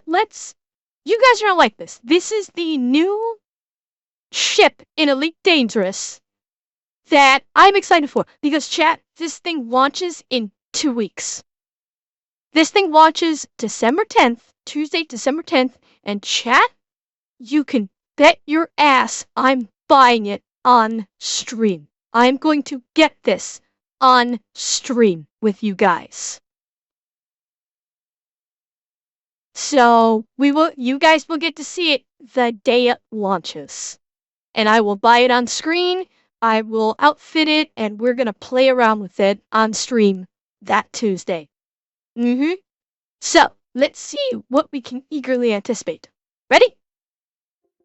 let's. You guys are gonna like this. This is the new ship in Elite Dangerous that I'm excited for because chat. This thing launches in 2 weeks. This thing launches December 10th, Tuesday, December 10th, and chat. You can bet your ass I'm buying it on stream. I'm going to get this on stream with you guys. So you guys will get to see it the day it launches. And I will buy it on screen, I will outfit it, and we're gonna play around with it on stream that Tuesday. So, let's see what we can eagerly anticipate. Ready?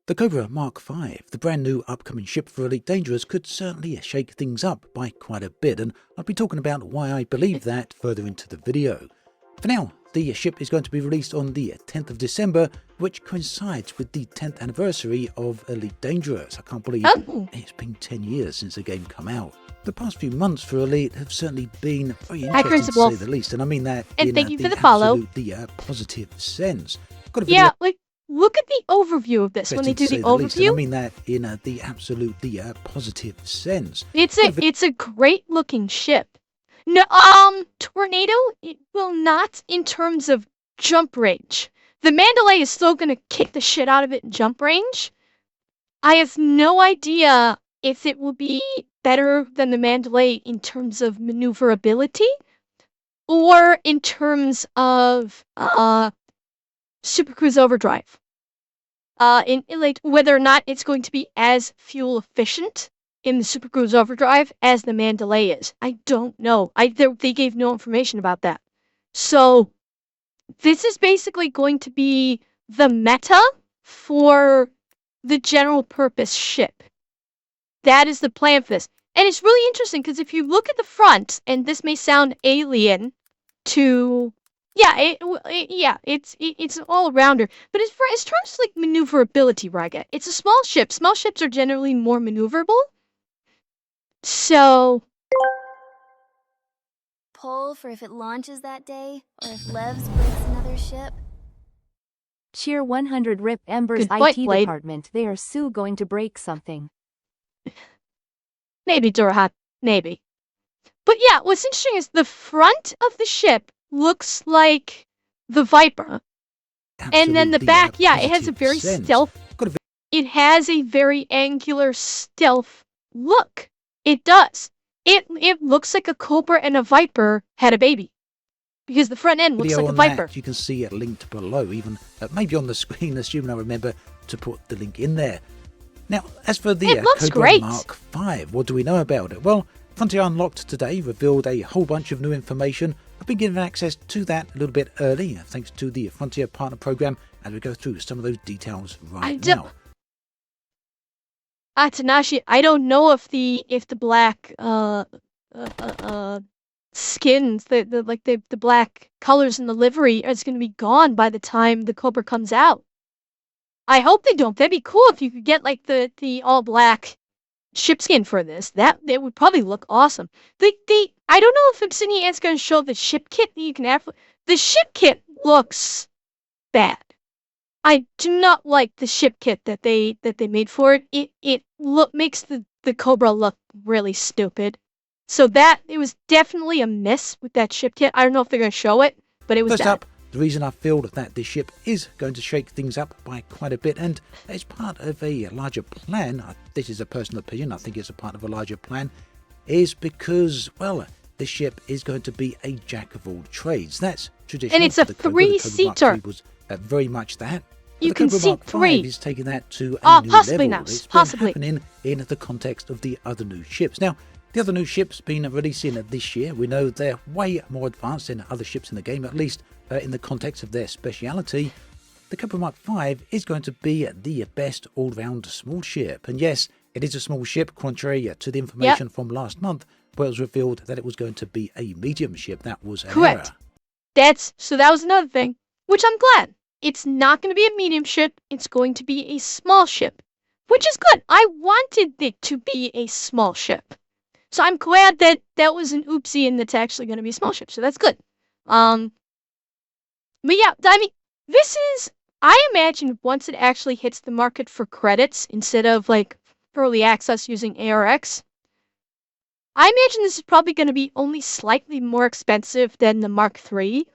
The Cobra Mark 5, the brand new upcoming ship for Elite Dangerous, could certainly shake things up by quite a bit, and I'll be talking about why I believe that further into the video. For now, the ship is going to be released on the 10th of December, which coincides with the 10th anniversary of Elite Dangerous. I can't believe it's been 10 years since the game come out. The past few months for Elite have certainly been very interesting to say the least, and I mean that in thank you for the absolutely positive sense. Yeah, like, look at the overview of this when they do the overview. I mean that in the absolutely positive sense. It's a great looking ship. No, Tornado, it will not in terms of jump range. The Mandalay is still gonna kick the shit out of it in jump range. I have no idea if it will be better than the Mandalay in terms of maneuverability or in terms of Super Cruise Overdrive. Whether or not it's going to be as fuel efficient in the Super Cruise Overdrive as the Mandalay is. I don't know. They gave no information about that. So, this is basically going to be the meta for the general purpose ship. That is the plan for this. And it's really interesting because if you look at the front, and this may sound alien to... it's an all-rounder. But as far as like maneuverability, Raga, it's a small ship. Small ships are generally more maneuverable. So... Poll for if it launches that day, or if Levs breaks another ship. Cheer 100 RIP Ember's point, IT Blade. department. They are soon going to break something. Maybe, Durahat. Maybe. But yeah, what's interesting is the front of the ship looks like the Viper. And then the back, it has a very stealth... It has a very angular stealth look. It does. It looks like a Cobra and a Viper had a baby. Because the front end looks like a Viper. That, you can see it linked below, even maybe on the screen, assuming I remember to put the link in there. Now, as for the Cobra Mark 5, what do we know about it? Well, Frontier Unlocked today revealed a whole bunch of new information. I've been given access to that a little bit early, thanks to the Frontier Partner Program, as we go through some of those details now. Tanashi, I don't know if the black skins, the black colors in the livery is going to be gone by the time the Cobra comes out. I hope they don't. That'd be cool if you could get like the all black ship skin for this. That would probably look awesome. I don't know if Obsidian is going to show the ship kit that you can have. The ship kit looks bad. I do not like the ship kit that they made for it. It makes the Cobra look really stupid. So it was definitely a miss with that ship kit. I don't know if they're going to show it, but it was First bad. up, the reason I feel that this ship is going to shake things up by quite a bit, and it's part of a larger plan, this is a personal opinion, I think it's a part of a larger plan, is because, well, this ship is going to be a jack of all trades. That's traditional. And it's a three-seater. Was very much that. You can seat 3. Is taking that to a new possibly level. now. It's possibly happening in the context of the other new ships. Now, the other new ships been releasing this year. We know they're way more advanced than other ships in the game, at least in the context of their speciality. The Cobra Mark 5 is going to be the best all-round small ship. And yes, it is a small ship, contrary to the information from last month, where it was revealed that it was going to be a medium ship. That was an error. So that was another thing, which I'm glad. It's not going to be a medium ship. It's going to be a small ship, which is good. I wanted it to be a small ship. So I'm glad that was an oopsie and that's actually going to be a small ship. So that's good. But yeah, I mean, This is, I imagine once it actually hits the market for credits instead of like early access using ARX, I imagine this is probably going to be only slightly more expensive than the Mark III.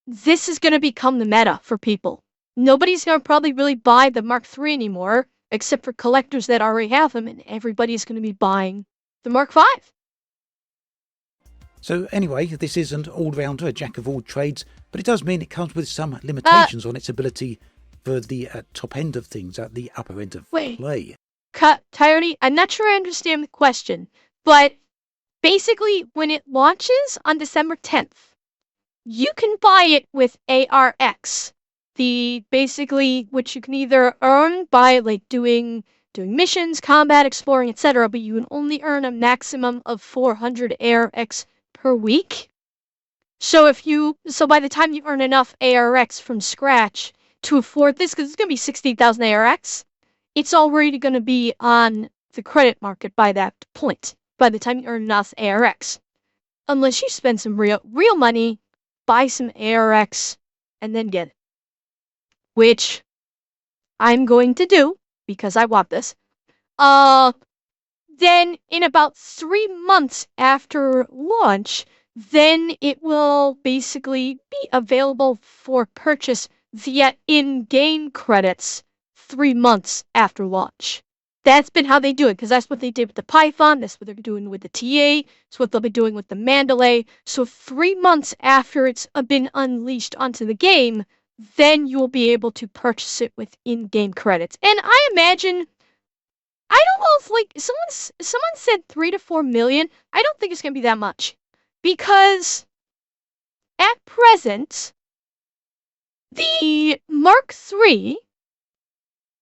This is going to become the meta for people. Nobody's going to probably really buy the Mark III anymore, except for collectors that already have them, and everybody's going to be buying the Mark V. So anyway, this isn't all-rounder, a jack of all trades, but it does mean it comes with some limitations on its ability for the top end of things, at the upper end of play. Coyote, I'm not sure I understand the question, but basically when it launches on December 10th, you can buy it with ARX. Basically which you can either earn by like doing missions, combat, exploring, etc., but you can only earn a maximum of 400 ARX per week. So by the time you earn enough ARX from scratch to afford this, because it's gonna be 16,000 ARX, it's already gonna be on the credit market by that point, by the time you earn enough ARX. Unless you spend some real money, buy some ARX, and then get it. Which I'm going to do, because I want this. Then in about 3 months after launch, then it will basically be available for purchase via in-game credits 3 months after launch. That's been how they do it, because that's what they did with the Python, that's what they're doing with the TA, that's what they'll be doing with the Mandalay. So 3 months after it's been unleashed onto the game, then you will be able to purchase it with in-game credits. And I imagine, I don't know if like someone said 3 to 4 million. I don't think it's gonna be that much, because at present the Mark III,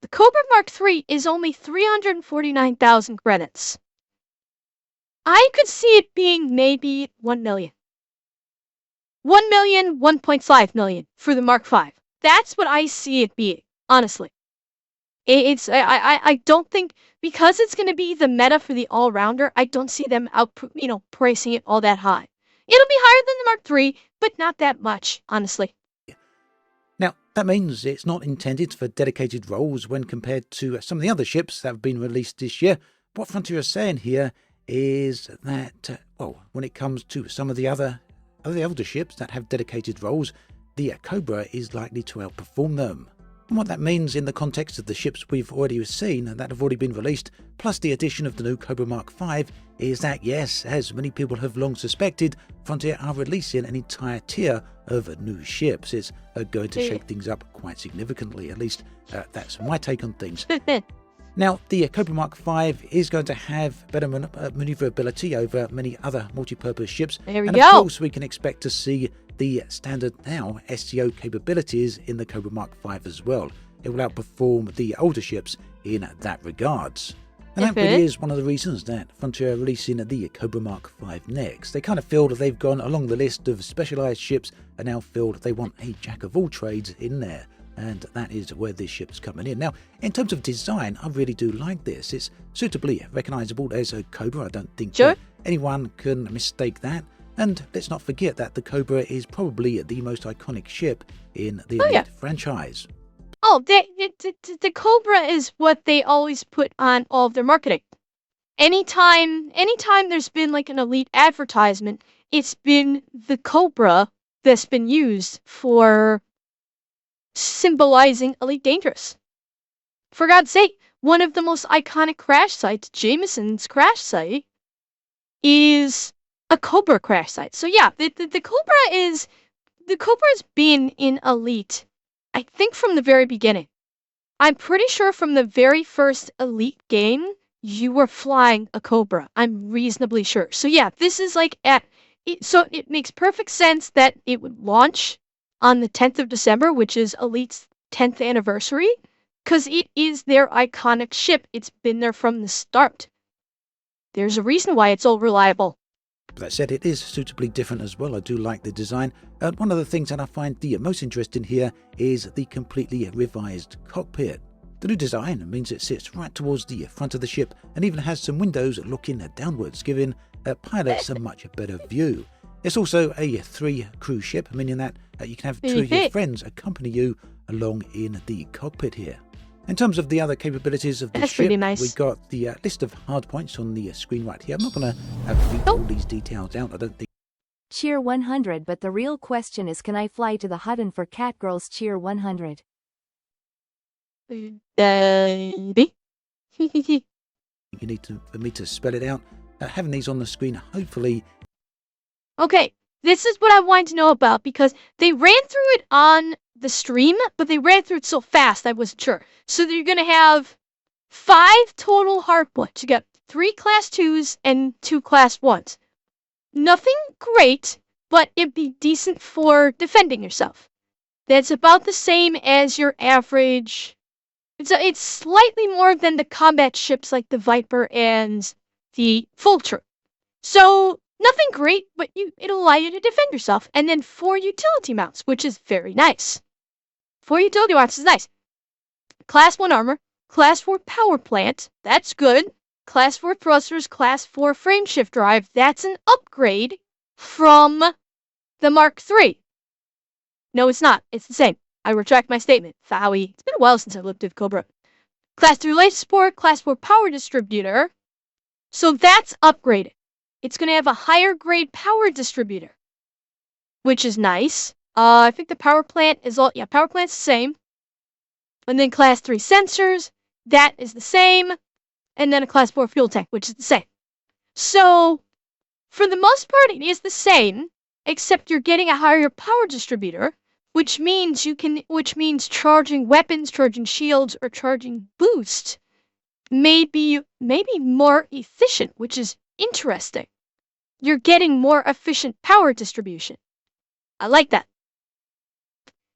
the Cobra Mark III is only 349,000 credits. I could see it being maybe 1 million. 1 million, 1.5 million for the Mark V. That's what I see it being, honestly. I don't think, because it's going to be the meta for the all-rounder, I don't see them pricing it all that high. It'll be higher than the Mark III, but not that much, honestly. Now, that means it's not intended for dedicated roles when compared to some of the other ships that have been released this year. What Frontier is saying here is that, well, when it comes to some of the other older ships that have dedicated roles, the Cobra is likely to outperform them. And what that means in the context of the ships we've already seen and that have already been released, plus the addition of the new Cobra Mark V, is that yes, as many people have long suspected, Frontier are releasing an entire tier of new ships. It's going to shake things up quite significantly, at least that's my take on things. Now, the Cobra Mark V is going to have better maneuverability over many other multi-purpose ships. There we and go. Of course, we can expect to see the standard now SCO capabilities in the Cobra Mark V as well. It will outperform the older ships in that regards. And that really is one of the reasons that Frontier are releasing the Cobra Mark V next. They kind of feel that they've gone along the list of specialised ships and now feel that they want a jack of all trades in there. And that is where this ship's coming in. Now, in terms of design, I really do like this. It's suitably recognisable as a Cobra. I don't think anyone can mistake that. And let's not forget that the Cobra is probably the most iconic ship in the Elite franchise. Oh, the Cobra is what they always put on all of their marketing. Anytime there's been like an Elite advertisement, it's been the Cobra that's been used for symbolizing Elite Dangerous. For God's sake, one of the most iconic crash sites, Jameson's crash site, is a Cobra crash site. So yeah, the Cobra's been in Elite, I think, from the very beginning. I'm pretty sure from the very first Elite game, you were flying a Cobra. I'm reasonably sure. So yeah, this is like so it makes perfect sense that it would launch on the 10th of December, which is Elite's 10th anniversary, because it is their iconic ship. It's been there from the start. There's a reason why it's all reliable. That said, it is suitably different as well. I do like the design. One of the things that I find the most interesting here is the completely revised cockpit. The new design means it sits right towards the front of the ship and even has some windows looking downwards, giving pilots a much better view. It's also a 3-crew ship, meaning that you can have 2 of your friends accompany you along in the cockpit here. In terms of the other capabilities of the That's ship, pretty nice. we've got the list of hardpoints on the screen right here. I'm not going to read all these details out. I don't think. Cheer 100, but the real question is, can I fly to the Hutton for Catgirls cheer 100? Baby. You need for me to spell it out. Having these on the screen, hopefully. Okay, this is what I wanted to know about because they ran through it on the stream, but they ran through it so fast I wasn't sure. So you're gonna have 5 total hardpoints. You got 3 class 2s and 2 class 1s. Nothing great, but it'd be decent for defending yourself. That's about the same as your average. It's slightly more than the combat ships like the Viper and the Vulture. So nothing great, but it'll allow you to defend yourself. And then 4 utility mounts, which is very nice. 4 utility mounts is nice. Class 1 armor, Class 4 power plant, that's good. Class 4 thrusters, Class 4 frame shift drive, that's an upgrade from the Mark III. No, it's not. It's the same. I retract my statement. Fowie. It's been a while since I looked at Cobra. Class 3 laser support, Class 4 power distributor. So that's upgraded. It's going to have a higher grade power distributor, which is nice. I think the power plant is power plant's the same. And then Class 3 sensors, that is the same. And then a Class 4 fuel tank, which is the same. So, for the most part, it is the same, except you're getting a higher power distributor, which means charging weapons, charging shields, or charging boost may be more efficient, which is interesting. You're getting more efficient power distribution. I like that.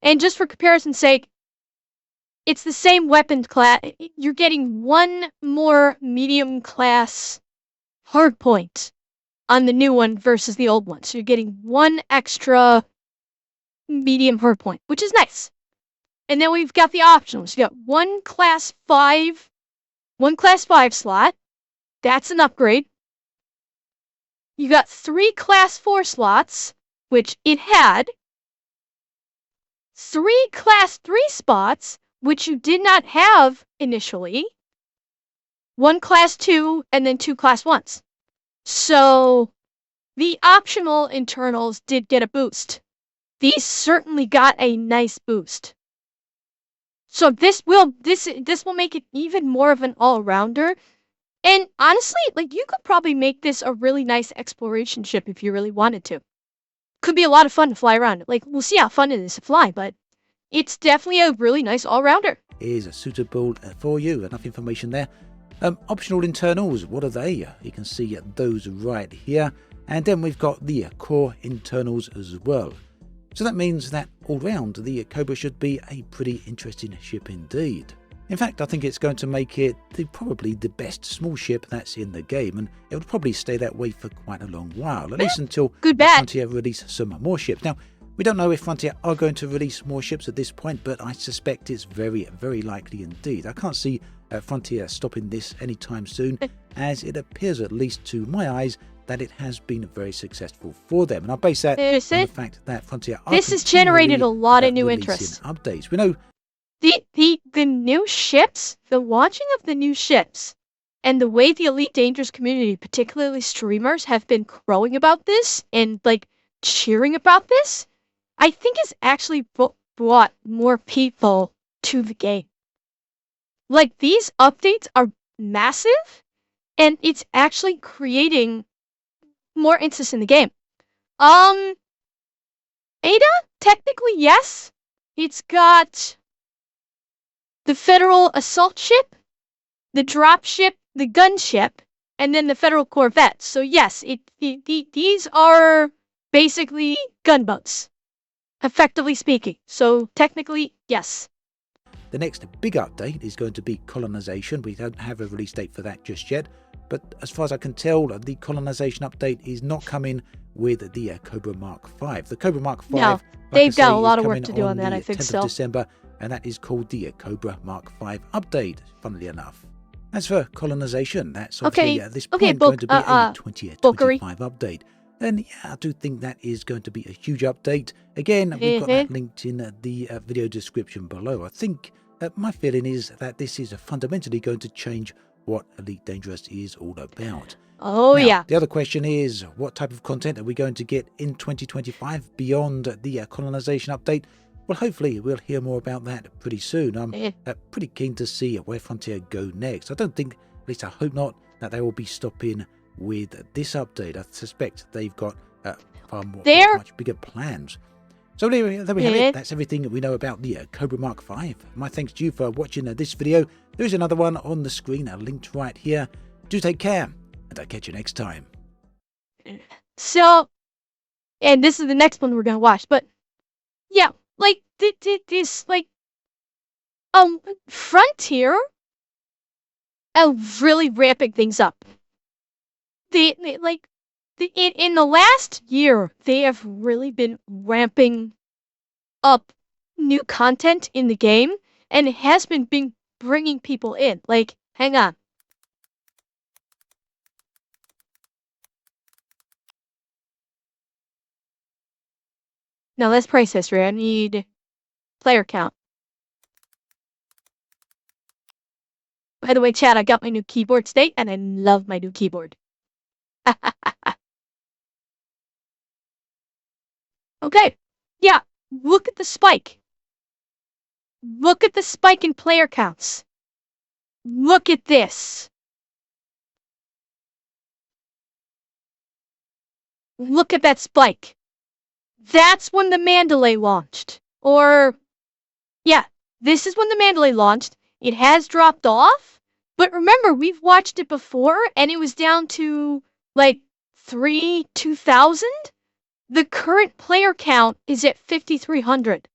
And just for comparison's sake, it's the same weapon class. You're getting 1 more medium class hardpoint on the new one versus the old one. So you're getting 1 extra medium hardpoint, which is nice. And then we've got the optionals. You got 1 class 5 slot. That's an upgrade. You got 3 class 4 slots, which it had. 3 class 3 spots, which you did not have initially. 1 class 2, and then 2 class 1s. So, the optional internals did get a boost. These certainly got a nice boost. So this will make it even more of an all-rounder. And honestly, you could probably make this a really nice exploration ship if you really wanted to. Could be a lot of fun to fly around. We'll see how fun it is to fly, but it's definitely a really nice all-rounder. Is suitable for you. Enough information there. Optional internals, what are they? You can see those right here. And then we've got the core internals as well. So that means that all round the Cobra should be a pretty interesting ship indeed. In fact, I think it's going to make it probably the best small ship that's in the game, and it will probably stay that way for quite a long while, at least until Frontier release some more ships. Now, we don't know if Frontier are going to release more ships at this point, but I suspect it's very, very likely indeed. I can't see Frontier stopping this anytime soon, as it appears, at least to my eyes, that it has been very successful for them. And I base that on the fact that Frontier are this has generated a lot of new interest. Updates. We know the new ships, the launching of the new ships, and the way the Elite Dangerous community, particularly streamers, have been crowing about this and cheering about this, I think has actually brought more people to the game. These updates are massive, and it's actually creating more interest in the game. Ada, technically yes. It's got the Federal Assault Ship, the Drop Ship, the Gunship, and then the Federal Corvette. So yes, these are basically gunboats, effectively speaking. So technically, yes. The next big update is going to be Colonization. We don't have a release date for that just yet, but as far as I can tell, the Colonization update is not coming with the Cobra Mark 5. The Cobra Mark 5, no, they've got a lot of work to do on that, I think so. 10th of December, and that is called the Cobra Mark 5 update, funnily enough. As for Colonization, that's obviously at this point going to be a 2025 update. And yeah, I do think that is going to be a huge update. Again, we've got that linked in the video description below. I think my feeling is that this is fundamentally going to change what Elite Dangerous is all about. Oh, now, yeah. the other question is, what type of content are we going to get in 2025 beyond the colonization update? Well, hopefully we'll hear more about that pretty soon. I'm pretty keen to see where Frontier go next. I don't think, at least I hope not, that they will be stopping with this update. I suspect they've got much bigger plans. So there we have it. That's everything that we know about the Cobra Mark 5. My thanks to you for watching this video. There is another one on the screen, linked right here. Do take care, and I'll catch you next time. So, and this is the next one we're gonna watch, but yeah, like this, like Frontier, really ramping things up. In the last year, they have really been ramping up new content in the game, and it has been bringing people in. Like, hang on. Now let's price history. I need player count. By the way, chat, I got my new keyboard today, and I love my new keyboard. Okay, yeah, look at the spike. Look at the spike in player counts. Look at this. Look at that spike. That's when the Mandalay launched. Or, yeah, this is when the Mandalay launched. It has dropped off, but remember, we've watched it before, and it was down to, like, 2,000? The current player count is at 5,300.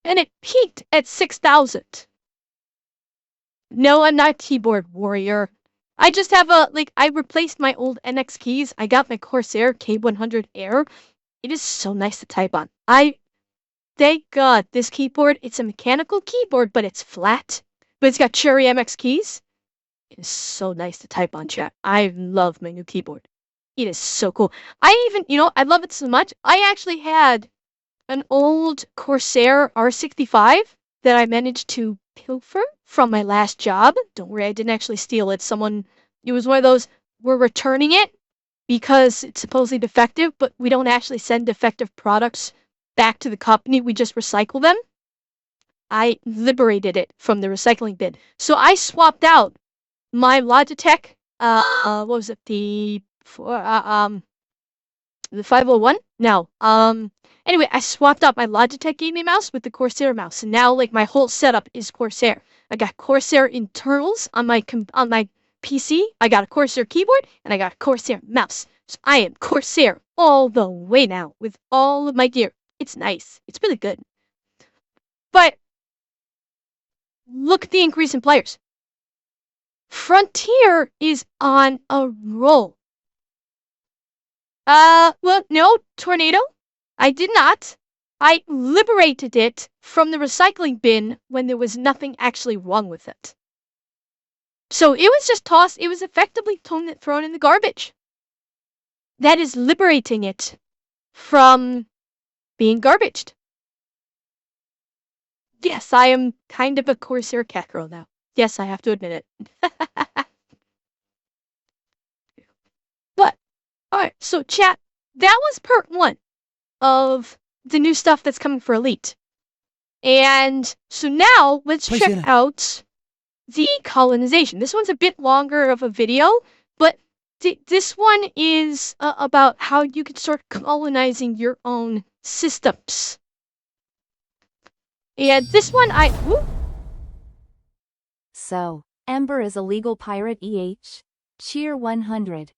And it peaked at 6,000. No, I'm not keyboard warrior. I just have I replaced my old NX keys. I got my Corsair K100 Air. It is so nice to type on. Thank God, this keyboard, it's a mechanical keyboard, but it's flat. But it's got Cherry MX keys. It is so nice to type on, chat. I love my new keyboard. It is so cool. I love it so much. I actually had an old Corsair R65 that I managed to pilfer from my last job. Don't worry, I didn't actually steal it. It was one of those, we're returning it because it's supposedly defective, but we don't actually send defective products back to the company. We just recycle them. I liberated it from the recycling bin. So I swapped out my Logitech, what was it, the 501? No, anyway, I swapped out my Logitech gaming mouse with the Corsair mouse, and now, like, my whole setup is Corsair. I got Corsair internals on my PC, I got a Corsair keyboard, and I got a Corsair mouse. So I am Corsair all the way now, with all of my gear. It's nice. It's really good. But, look at the increase in players. Frontier is on a roll. Well, no, Tornado. I did not. I liberated it from the recycling bin when there was nothing actually wrong with it. So it was just tossed, it was effectively thrown in the garbage. That is liberating it from being garbaged. Yes, I am kind of a Corsair cat girl now. Yes, I have to admit it. But, alright, so chat, that was part 1 of the new stuff that's coming for Elite. And so now, let's check out the colonization. This one's a bit longer of a video, but this one is about how you can start colonizing your own systems. And this one, So, Ember is a legal pirate cheer 100.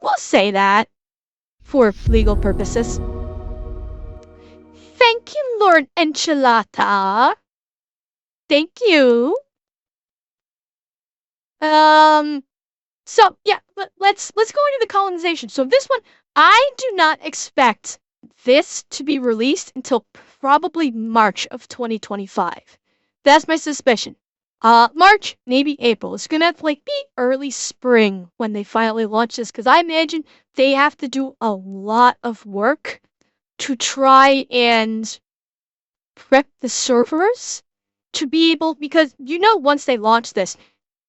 We'll say that for legal purposes. Thank you, Lord Enchilada. Thank you. So yeah, let's go into the colonization. So this one, I do not expect this to be released until probably March of 2025. That's my suspicion. March, maybe April. It's gonna have to like be early spring when they finally launch this, because I imagine they have to do a lot of work to try and prep the servers to be able, because once they launch this,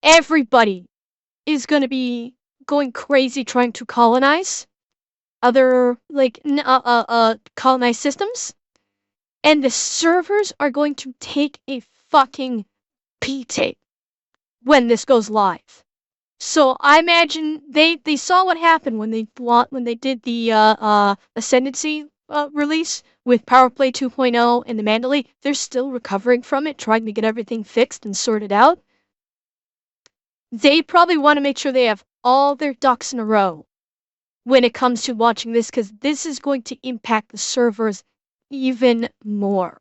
everybody is gonna be going crazy trying to colonize other colonized systems, and the servers are going to take a fucking P-tape when this goes live. So I imagine they saw what happened when they did the Ascendancy release with PowerPlay 2.0 and the Mandalay. They're still recovering from it, trying to get everything fixed and sorted out. They probably want to make sure they have all their ducks in a row when it comes to launching this, because this is going to impact the servers even more.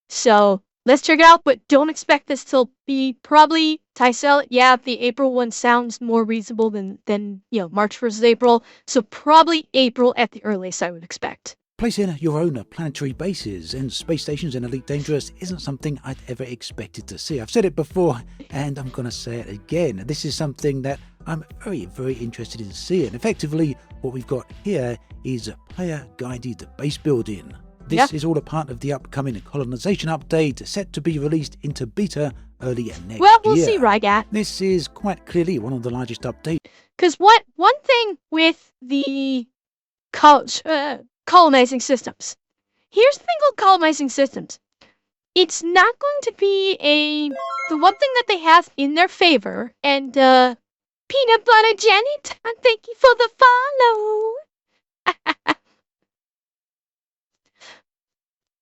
So let's check it out, but don't expect this to be probably Tycel. Yeah, the April one sounds more reasonable than March versus April. So probably April at the earliest, I would expect. Placing your own planetary bases and space stations in Elite Dangerous isn't something I'd ever expected to see. I've said it before, and I'm going to say it again. This is something that I'm very, very interested in seeing. Effectively, what we've got here is player-guided base building. This is all a part of the upcoming Colonization update, set to be released into beta early next year. Well, we'll see, Rygat. This is quite clearly one of the largest updates. Because one thing with the colonizing systems. Here's the thing with colonizing systems. It's not going to be the one thing that they have in their favor, and Peanut Butter Janet, and thank you for the follow.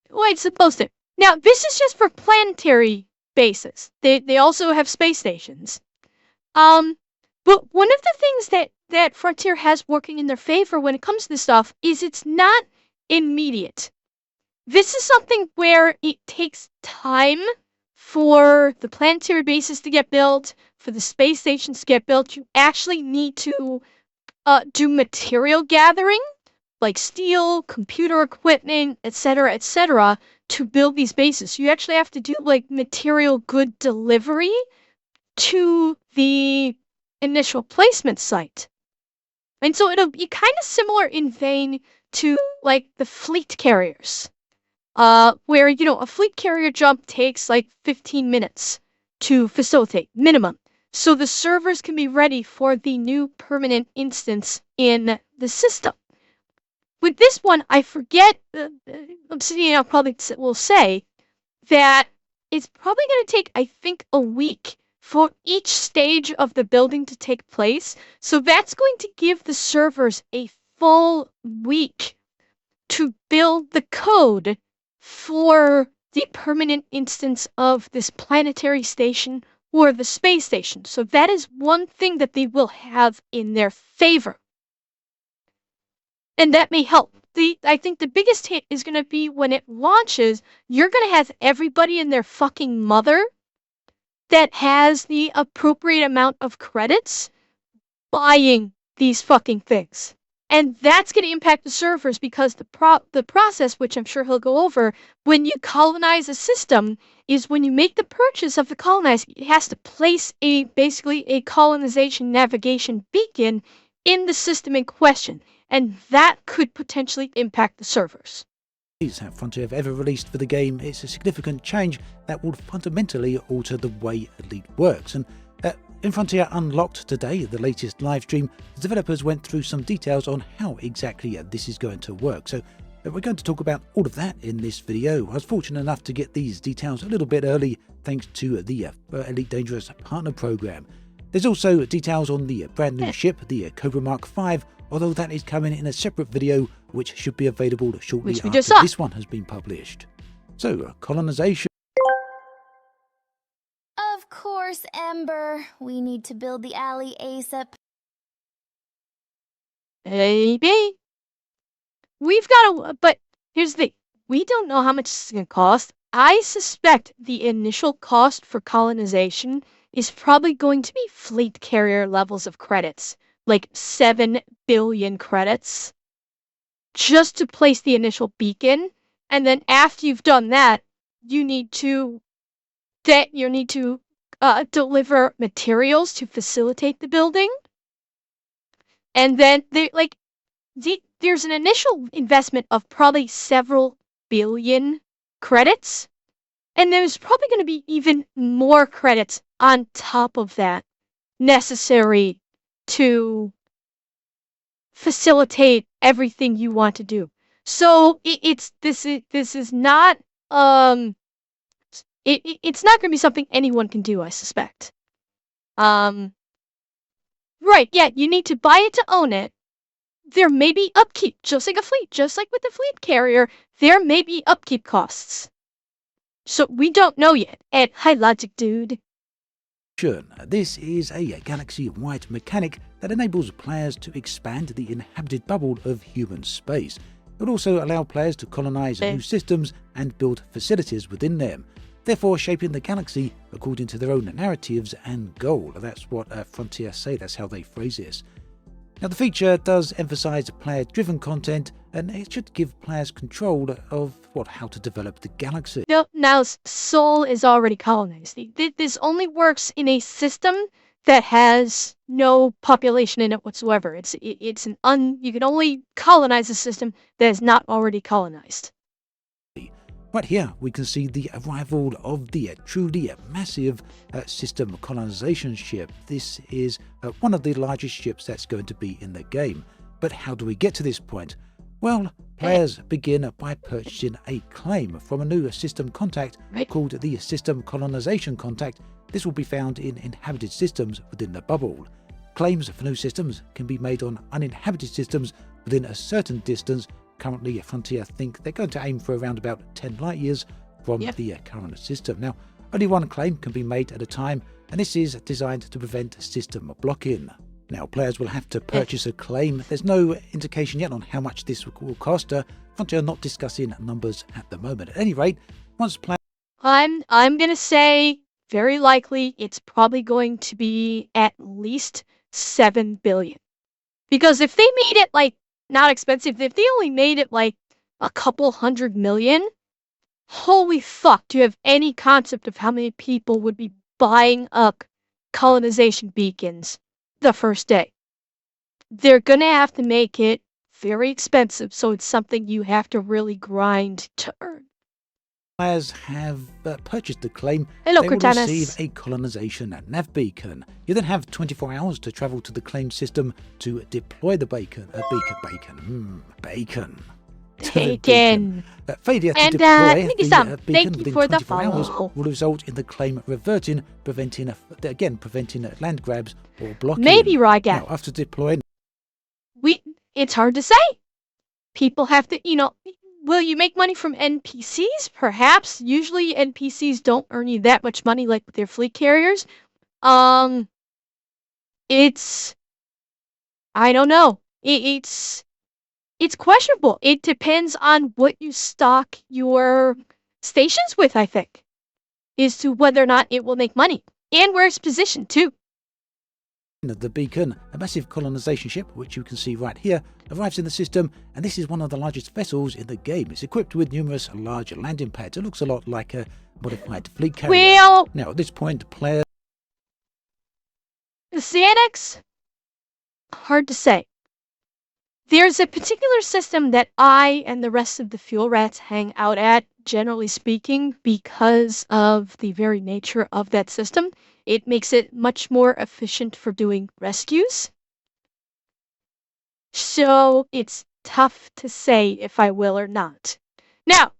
Well, it's supposed to. Now, this is just for planetary bases. They also have space stations. But one of the things that Frontier has working in their favor when it comes to this stuff is it's not immediate. This is something where it takes time for the planetary bases to get built, for the space stations to get built. You actually need to do material gathering, like steel, computer equipment, etc., to build these bases. You actually have to do like material good delivery to the initial placement site. And so it'll be kind of similar in vein to like the fleet carriers, where a fleet carrier jump takes like 15 minutes to facilitate minimum, so the servers can be ready for the new permanent instance in the system. With this one, I forget, Obsidian probably will say that it's probably going to take, I think, a week for each stage of the building to take place. So that's going to give the servers a full week to build the code for the permanent instance of this planetary station or the space station. So that is one thing that they will have in their favor. And that may help. I think the biggest hit is going to be when it launches, you're going to have everybody and their fucking mother that has the appropriate amount of credits buying these fucking things. And that's going to impact the servers, because the process, which I'm sure he'll go over, when you colonize a system, is when you make the purchase of the colonized, it has to place basically a colonization navigation beacon in the system in question. And that could potentially impact the servers. That Frontier have ever released for the game. It's a significant change that will fundamentally alter the way Elite works. And in Frontier Unlocked today, the latest live stream, the developers went through some details on how exactly this is going to work. So we're going to talk about all of that in this video. I was fortunate enough to get these details a little bit early thanks to the Elite Dangerous partner program. There's also details on the brand new ship, the Cobra Mark 5, although that is coming in a separate video which should be available shortly after this one has been published. So, colonization. Of course, Ember. We need to build the alley ASAP. Maybe. We've got to, but here's the thing. We don't know how much it's going to cost. I suspect the initial cost for colonization is probably going to be fleet carrier levels of credits. Like 7 billion credits just to place the initial beacon. And then after you've done that, you need to that you need to deliver materials to facilitate the building. And then there's an initial investment of probably several billion credits. And there's probably going to be even more credits on top of that necessary to facilitate everything you want to do. So this is not it's not going to be something anyone can do, I suspect. Right, yeah, you need to buy it to own it. There may be upkeep, just like a fleet, just like with the fleet carrier, there may be upkeep costs. So we don't know yet. And high logic, dude. This is a galaxy-wide mechanic that enables players to expand the inhabited bubble of human space. It will also allow players to colonize new systems and build facilities within them, therefore shaping the galaxy according to their own narratives and goal. That's what Frontier say, that's how they phrase this. Now the feature does emphasize player-driven content, and it should give players control of how to develop the galaxy. No, now Sol is already colonized. This only works in a system that has no population in it whatsoever. You can only colonize a system that is not already colonized. Right here we can see the arrival of the truly massive system colonization ship. This is one of the largest ships that's going to be in the game. But how do we get to this point? Well, players begin by purchasing a claim from a new system contact called the System Colonization Contact. This will be found in inhabited systems within the bubble. Claims for new systems can be made on uninhabited systems within a certain distance. Currently, Frontier think they're going to aim for around about 10 light years from the current system. Now, only one claim can be made at a time, and this is designed to prevent system blocking. Now, players will have to purchase a claim. There's no indication yet on how much this will cost. Frontier are not discussing numbers at the moment. At any rate, once players... I'm gonna say, very likely, it's probably going to be at least 7 billion. Because if they made it, not expensive, if they only made it, a couple $100 million, holy fuck, do you have any concept of how many people would be buying up colonization beacons the first day? They're gonna have to make it very expensive, so it's something you have to really grind to earn. Players have purchased the claim. Hello, they will Cortanas. receive a colonization nav beacon. You then have 24 hours to travel to the claimed system to deploy the bacon. Bacon. Failure to deploy the beacon within 24 hours will result in the claim reverting, preventing land grabs or blocking. Maybe, Rygat. Now, after deploying... It's hard to say. People have to, will you make money from NPCs? Perhaps. Usually NPCs don't earn you that much money like with their fleet carriers. I don't know. It's questionable. It depends on what you stock your stations with, I think, as to whether or not it will make money. And where it's positioned, too. The beacon, a massive colonization ship, which you can see right here, arrives in the system, and this is one of the largest vessels in the game. It's equipped with numerous large landing pads. It looks a lot like a modified fleet carrier. Well, now at this point, players... Xanax? Hard to say. There's a particular system that I and the rest of the fuel rats hang out at, generally speaking, because of the very nature of that system. It makes it much more efficient for doing rescues. So it's tough to say if I will or not. Now,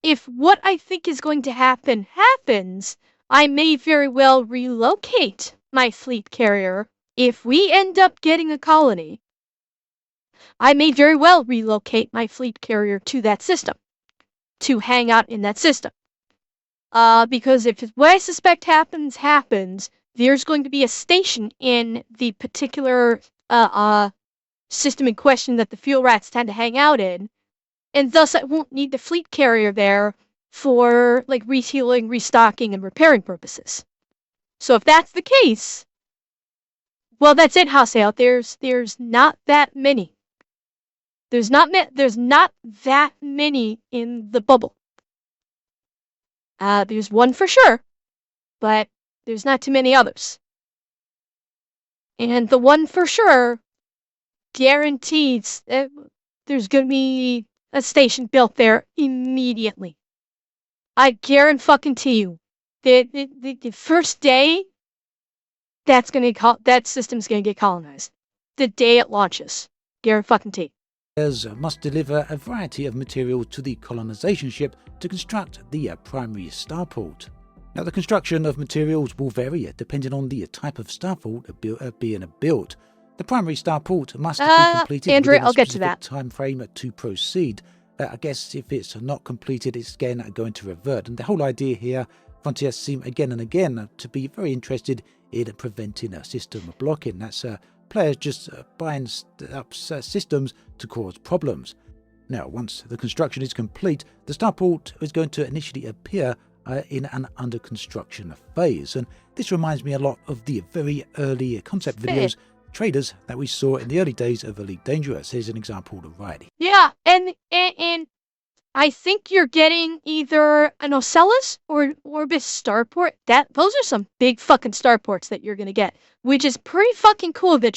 if what I think is going to happen happens, I may very well relocate my fleet carrier. If we end up getting a colony, I may very well relocate my fleet carrier to that system, to hang out in that system. Because if what I suspect happens, there's going to be a station in the particular system in question that the fuel rats tend to hang out in, and thus I won't need the fleet carrier there for rehealing, restocking, and repairing purposes. So if that's the case, well, that's it, Haseo. There's not that many. There's not that many in the bubble. There's one for sure. but there's not too many others. And the one for sure guarantees that there's going to be a station built there immediately. I guarantee you. The first day, that system's going to get colonized. The day it launches. Guarantee. Players must deliver a variety of materials to the colonization ship to construct the primary starport. Now, the construction of materials will vary depending on the type of starport being built. The primary starport must be completed Andrew, within a I'll get to specific that. time frame to proceed. I guess if it's not completed, it's again going to revert. And the whole idea here, Frontier seem again and again to be very interested in preventing a system blocking. That's players just buying up systems to cause problems. Now, once the construction is complete, the starport is going to initially appear in an under construction phase. And this reminds me a lot of the very early concept videos traders that we saw in the early days of Elite Dangerous. Here's an example right. Yeah, and I think you're getting either an Ocellus or an Orbis starport. Those are some big fucking starports that you're gonna get, which is pretty fucking cool that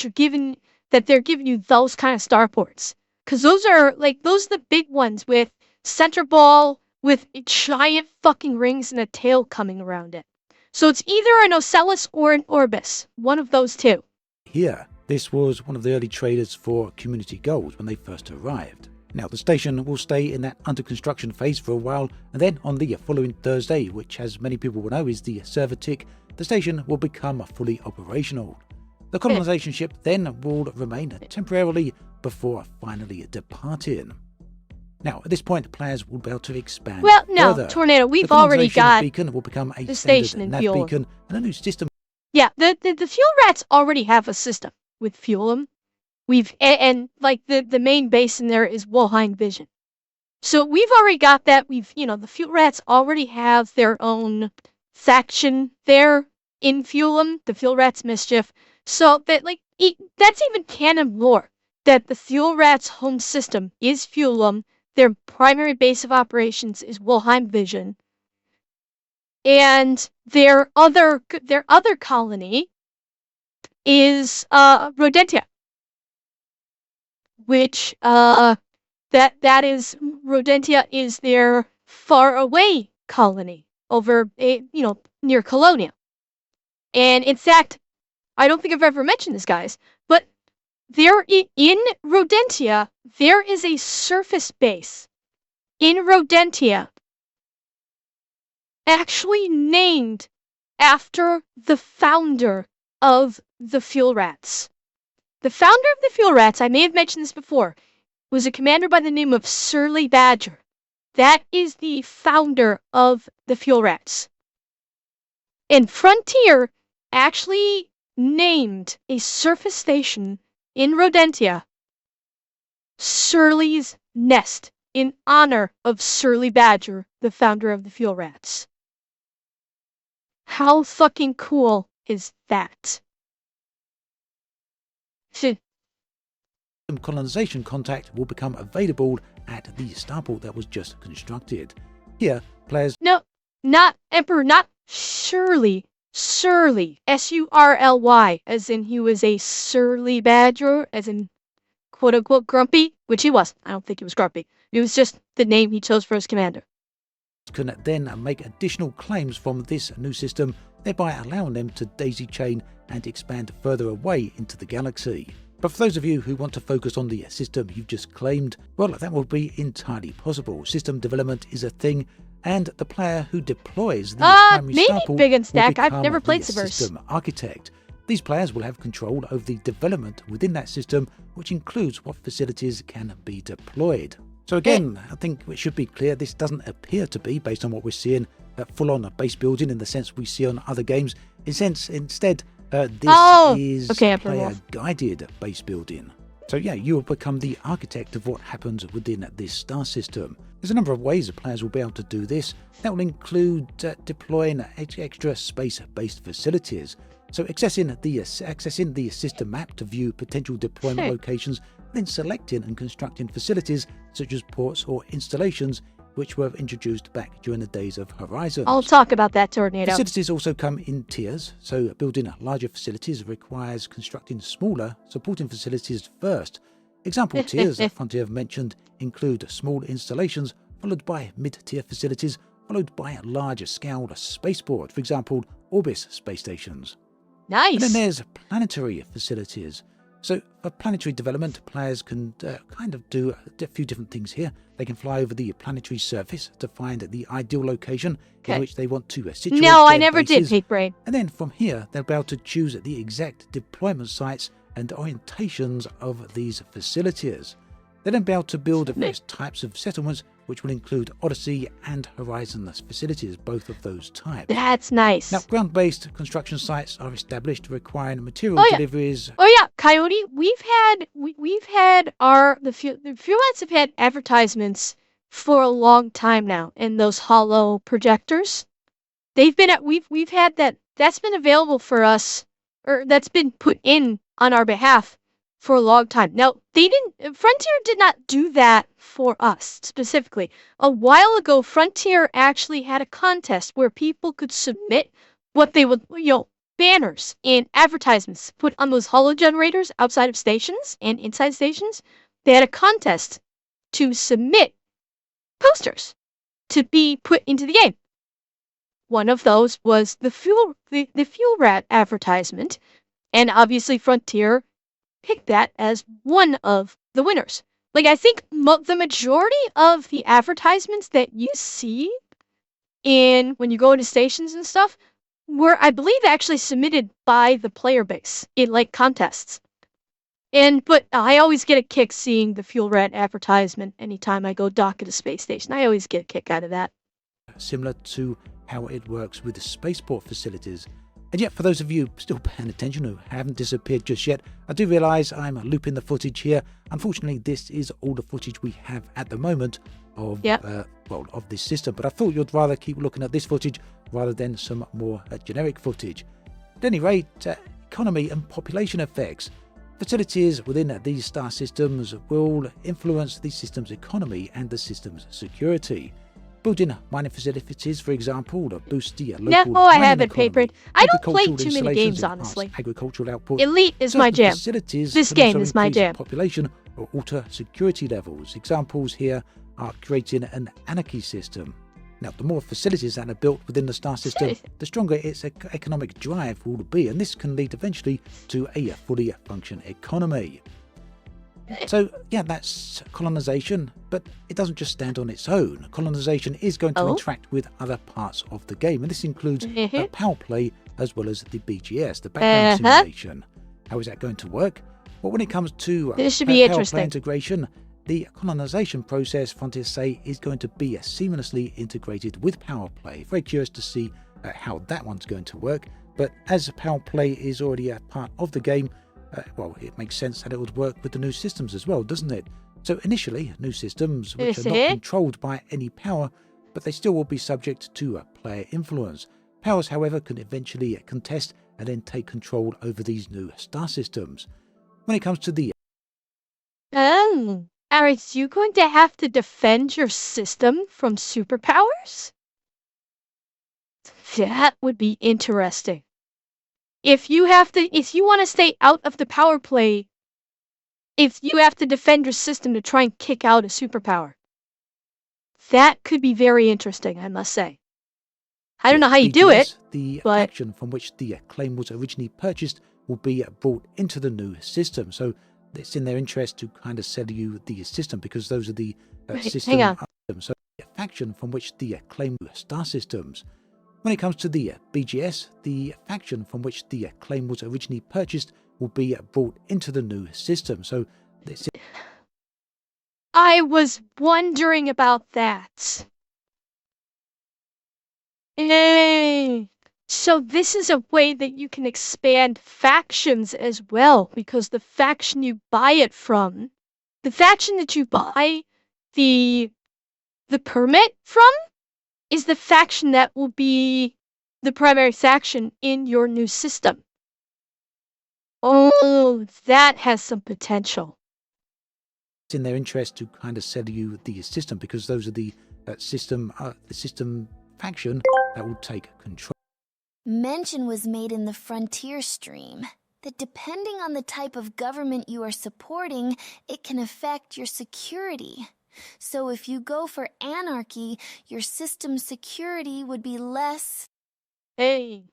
they're giving you those kind of starports. Cause those are the big ones with center ball with giant fucking rings and a tail coming around it. So it's either an Ocellus or an Orbis, one of those two. Here, this was one of the early traders for community goals when they first arrived. Now, the station will stay in that under construction phase for a while, and then on the following Thursday, which as many people will know is the server tick, the station will become fully operational. The colonization ship then will remain temporarily before finally departing. Now, at this point, players will be able to expand further. Tornado, we've the already got beacon will become a the station in nav Fuelum. beacon and a new system. Yeah, the fuel rats already have a system with Fuelum. The main base in there is Woheim Vision. So we've already got that. The fuel rats already have their own faction there in Fuelum, the Fuel Rats Mischief. So that that's even canon lore, that the Fuel Rats home system is Fuelum, their primary base of operations is Woheim Vision. And their other colony is Rodentia, which Rodentia is their far away colony over near Colonia. And in fact, I don't think I've ever mentioned this, guys, but in Rodentia there is a surface base in Rodentia actually named after the founder of the Fuel Rats. The founder of the Fuel Rats, I may have mentioned this before, was a commander by the name of Surly Badger. That is the founder of the Fuel Rats. And Frontier actually named a surface station in Rodentia Surly's Nest in honor of Surly Badger, the founder of the Fuel Rats. How fucking cool is that? Colonization contact will become available at the starport that was just constructed. Here, players... No, not Emperor, not Surly. Surly. S-U-R-L-Y, as in he was a surly badger, as in quote-unquote grumpy, which he was. I don't think he was grumpy. It was just the name he chose for his commander. Can then make additional claims from this new system, thereby allowing them to daisy chain and expand further away into the galaxy. But for those of you who want to focus on the system you've just claimed, well, that will be entirely possible. System development is a thing, and the player who deploys the primary maybe starport Big and Stack. will become I've never played the Subverse. system architect. These players will have control over the development within that system, which includes what facilities can be deployed. So again, I think it should be clear this doesn't appear to be, based on what we're seeing, full-on base building in the sense we see on other games. Instead, this is player-guided base building. So yeah, you will become the architect of what happens within this star system. There's a number of ways that players will be able to do this. That will include deploying extra space-based facilities. So accessing the system map to view potential deployment locations, then selecting and constructing facilities such as ports or installations which were introduced back during the days of Horizons. I'll talk about that, Tornado. Facilities also come in tiers, so building larger facilities requires constructing smaller supporting facilities first. Example tiers that Frontier have mentioned include small installations, followed by mid-tier facilities, followed by larger-scale spaceport, for example, Orbis space stations. Nice. And then there's planetary facilities. So for planetary development, players can kind of do a few different things here. They can fly over the planetary surface to find the ideal location in which they want to situate No, I their never bases. did, Big Brain. And then from here, they'll be able to choose the exact deployment sites and orientations of these facilities. They'll then be able to build various types of settlements, which will include Odyssey and Horizon facilities, both of those types. That's nice. Now, ground-based construction sites are established, requiring material deliveries. Oh yeah, Coyote. We've had the fuel rats have had advertisements for a long time now, and those hollow projectors. They've been we've had that. That's been available for us, or that's been put in on our behalf for a long time. Now, Frontier did not do that for us specifically. A while ago, Frontier actually had a contest where people could submit what they would, banners and advertisements put on those holo generators outside of stations and inside stations. They had a contest to submit posters to be put into the game. One of those was the fuel rat advertisement, and obviously Frontier picked that as one of the winners. Like, I think the majority of the advertisements that you see when you go into stations and stuff were, I believe, actually submitted by the player base in like contests. But I always get a kick seeing the fuel rat advertisement anytime I go dock at a space station. I always get a kick out of that. Similar to how it works with the spaceport facilities. And yet, for those of you still paying attention who haven't disappeared just yet, I do realise I'm looping the footage here. Unfortunately, this is all the footage we have at the moment of of this system. But I thought you'd rather keep looking at this footage rather than some more generic footage. At any rate, economy and population effects. Facilities within these star systems will influence the system's economy and the system's security. Building mining facilities, for example, to boost the local I mining haven't, economy. Paper. I don't play Agricultural too many games, installations enhance honestly. Agricultural output. Elite is Certain my jam. facilities This can game also is my increase jam. population or alter security levels. Examples here are creating an anarchy system. Now, the more facilities that are built within the star system, the stronger its economic drive will be, and this can lead eventually to a fully functioning economy. So, yeah, that's colonization, but it doesn't just stand on its own. Colonization is going to interact with other parts of the game, and this includes the power play as well as the BGS, the background simulation. How is that going to work? Well, when it comes to This should be power interesting. play integration, the colonization process, Frontier say, is going to be seamlessly integrated with power play. Very curious to see how that one's going to work, but as power play is already a part of the game, well, it makes sense that it would work with the new systems as well, doesn't it? So initially, new systems which are not controlled by any power, but they still will be subject to player influence. Powers, however, can eventually contest and then take control over these new star systems. When it comes to the Are you going to have to defend your system from superpowers? That would be interesting. If you want to stay out of the power play, if you have to defend your system to try and kick out a superpower, that could be very interesting, I must say. I don't know how you do it, the but faction from which the claim was originally purchased will be brought into the new system. So it's in their interest to kind of sell you the system because those are the system items. So the faction from which the claim star systems. When it comes to the BGS, the faction from which the claim was originally purchased will be brought into the new system. So this. I was wondering about that. So this is a way that you can expand factions as well, because the faction you buy it from, the faction that you buy the permit from, is the faction that will be the primary faction in your new system. Oh, that has some potential. It's in their interest to kind of sell you the system because those are the the system faction that will take control. Mention was made in the Frontier stream that depending on the type of government you are supporting, it can affect your security. So if you go for anarchy, your system's security would be less. Hey.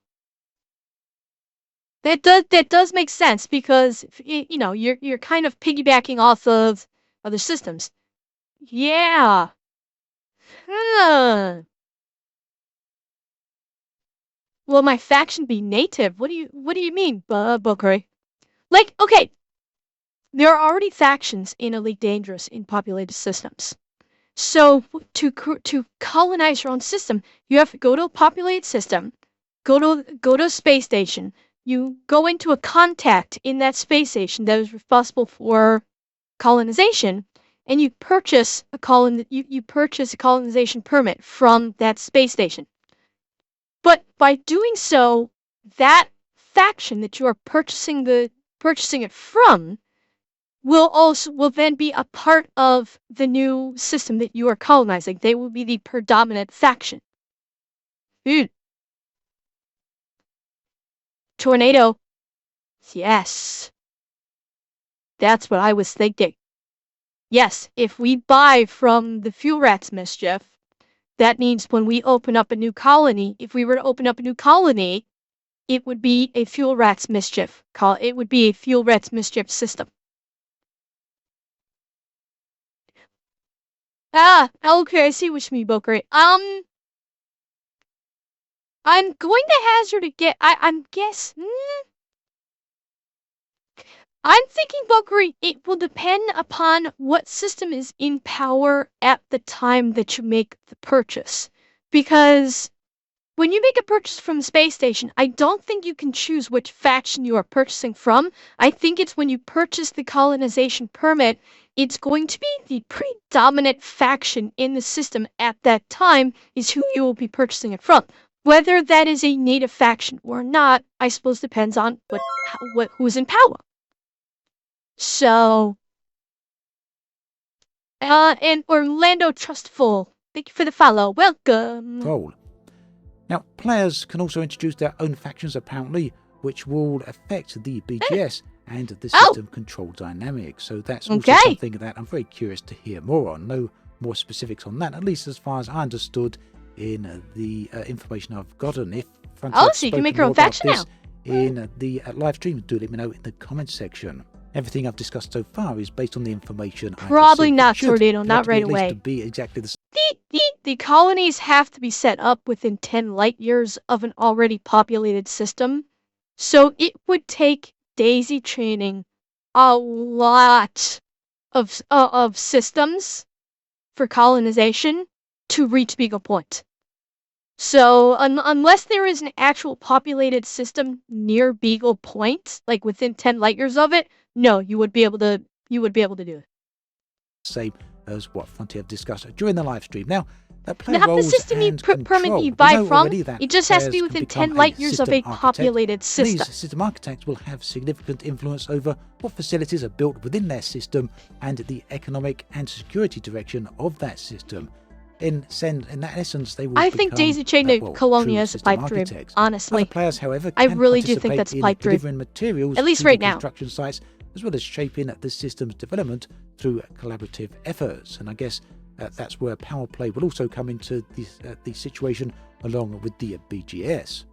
That does make sense because you know you're kind of piggybacking off of other systems. Yeah. Huh. Will my faction be native? What do you mean, Bokuri? Like, okay, there are already factions in Elite Dangerous in populated systems. So to colonize your own system, you have to go to a populated system, go to a space station. You go into a contact in that space station that is responsible for colonization, and you purchase a colonization permit from that space station. But by doing so, that faction that you are purchasing it from will then be a part of the new system that you are colonizing. They will be the predominant faction. Dude. Tornado. Yes. That's what I was thinking. Yes, if we buy from the Fuel Rats Mischief, that means when we open up a new colony, if we were to open up a new colony, it would be a Fuel Rats Mischief. It would be a Fuel Rats Mischief system. Ah, okay, I see what you mean, Bokuri. I'm going to hazard a guess. I'm thinking, Bokuri, it will depend upon what system is in power at the time that you make the purchase. Because when you make a purchase from the space station, I don't think you can choose which faction you are purchasing from. I think it's when you purchase the colonization permit, it's going to be the predominant faction in the system at that time is who you will be purchasing it from. Whether that is a native faction or not, I suppose depends on who's in power. So, and Orlando Trustful, thank you for the follow. Welcome. Control. Now, players can also introduce their own factions, apparently, which will affect the BGS and the system control dynamics. So that's also something that I'm very curious to hear more on. No more specifics on that, at least as far as I understood in the information I've gotten. If Frontier so you can make your own faction now. In the live stream, do let me know in the comments section. Everything I've discussed so far is based on the information Probably not, Tornado, not right away. To be exactly the same. The colonies have to be set up within 10 light years of an already populated system. So it would take daisy training a lot of systems for colonization to reach Beagle Point. So unless there is an actual populated system near Beagle Point, like within 10 light years of it, no, you would be able to do it. Same as what Frontier have discussed during the live stream. Now, not the system permit you buy from, it just has to be within 10 light years of a populated system. These system architects will have significant influence over what facilities are built within their system and the economic and security direction of that system. In that essence, they will I think Daisy Chain to Colonia is a pipe dream, honestly. Other players, however, I really do think that's a pipe dream. Delivering materials at least to right the now. Construction sites, as well as shaping the system's development through collaborative efforts. And I guess that's where power play will also come into the situation along with the BGS.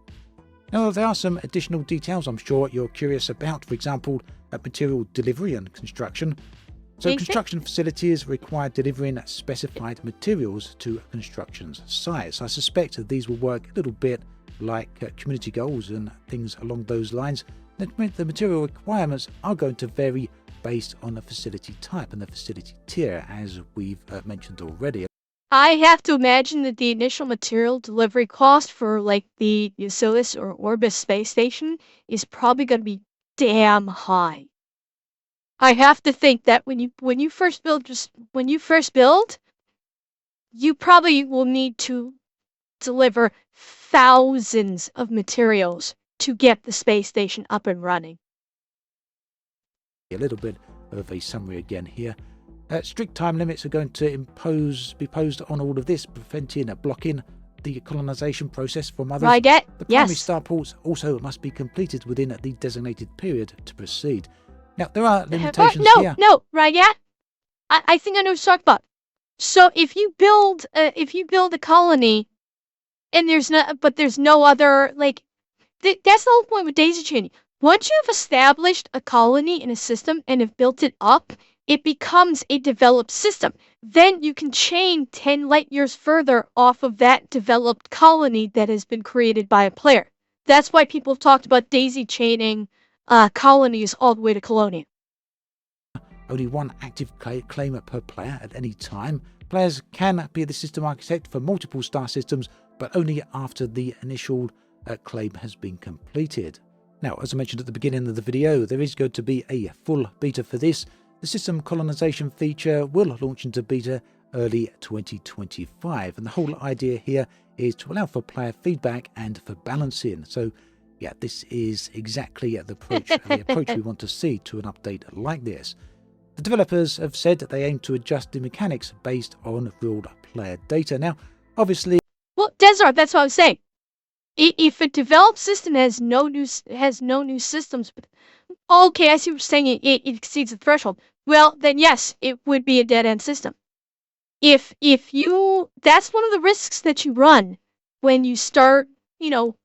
Now, there are some additional details I'm sure you're curious about, for example, material delivery and construction. So construction facilities require delivering specified materials to construction sites. I suspect that these will work a little bit like community goals and things along those lines. The material requirements are going to vary based on the facility type and the facility tier, as we've mentioned already. I have to imagine that the initial material delivery cost for like the Usilis or Orbis space station is probably going to be damn high. I have to think that when you first build, you probably will need to deliver thousands of materials to get the space station up and running. A little bit of a summary again here. Strict time limits are going to be posed on all of this, preventing and blocking the colonization process from others. Right, The primary yes. starports also must be completed within the designated period to proceed. Now, there are limitations here. No, right, yeah? I think I know what you're talking about. So if you build a colony, and there's no other, like, that's the whole point with daisy chaining. Once you've established a colony in a system and have built it up, it becomes a developed system. Then you can chain 10 light years further off of that developed colony that has been created by a player. That's why people have talked about daisy chaining colonies all the way to Colonia. Only one active claim per player at any time. Players can be the system architect for multiple star systems, but only after the initial claim has been completed. Now, as I mentioned at the beginning of the video, there is going to be a full beta for this. The system colonization feature will launch into beta early 2025, and the whole idea here is to allow for player feedback and for balancing. So, yeah, this is exactly the approach we want to see to an update like this. The developers have said that they aim to adjust the mechanics based on real player data. Now, obviously... Well, Desert, that's what I was saying. If a developed system has no new systems, okay, I see what you're saying. It exceeds the threshold. Well, then yes, it would be a dead end system. That's one of the risks that you run when you start,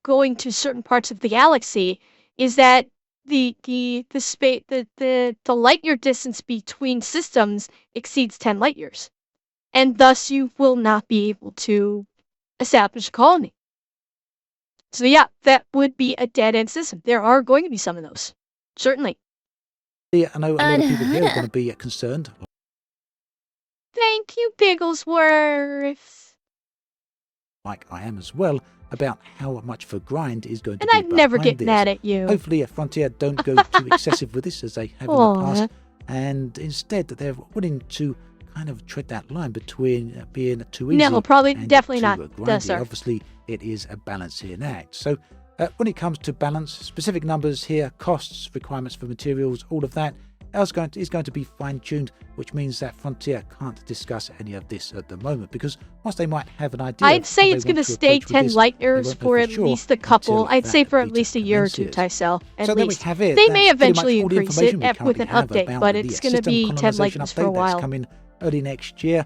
going to certain parts of the galaxy, is that the light year distance between systems exceeds 10 light years, and thus you will not be able to establish a colony. So yeah, that would be a dead-end system. There are going to be some of those. Certainly. Yeah, I know a lot of people here are going to be concerned. Thank you, Bigglesworth. Like I am as well, about how much for grind is going to be. And I'd never get mad at you. Hopefully Frontier don't go too excessive with this as they have in the past, and instead that they're willing to kind of tread that line between being too easy and definitely too not. Grindy. Obviously, it is a balancing act. So when it comes to balance, specific numbers here, costs, requirements for materials, all of that is going to be fine-tuned, which means that Frontier can't discuss any of this at the moment, because whilst they might have an idea... I'd say it's going to stay 10 light years for at least a couple. I'd say for at least a year or two, Tysel. At least. They may eventually increase it with an update, but it's going to be 10 light years for a while. Coming early next year.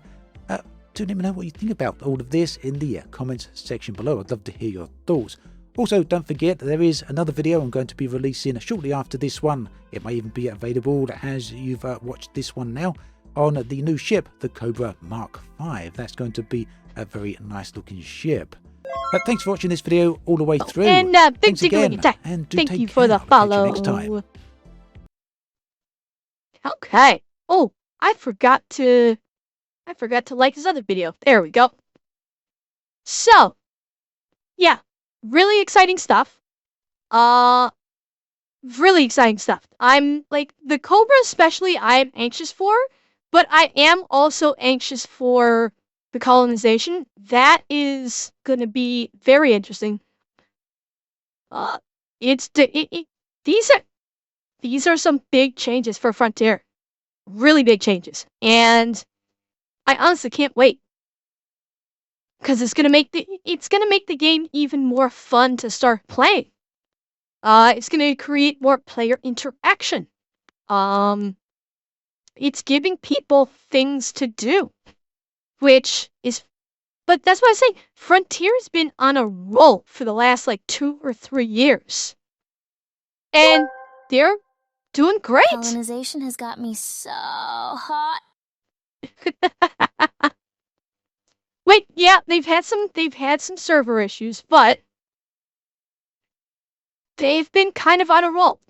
Do let me know what you think about all of this in the comments section below. I'd love to hear your thoughts. Also, don't forget that there is another video I'm going to be releasing shortly after this one. It may even be available as you've watched this one now on the new ship, the Cobra Mark 5. That's going to be a very nice looking ship. Thanks for watching this video all the way through. And thanks again, and thank you for the follow. Next time. Okay. Oh, I forgot to like this other video. There we go. So, yeah, really exciting stuff. Really exciting stuff. I'm like the Cobra especially I'm anxious for, but I am also anxious for the colonization. That is going to be very interesting. These are some big changes for Frontier. Really big changes. And I honestly can't wait. Because it's gonna make the game even more fun to start playing. It's gonna create more player interaction. It's giving people things to do, but that's what I say. Frontier's been on a roll for the last 2 or 3 years, and they're doing great. Colonization has got me so hot. Wait, yeah, they've had some server issues, but they've been kind of on a roll.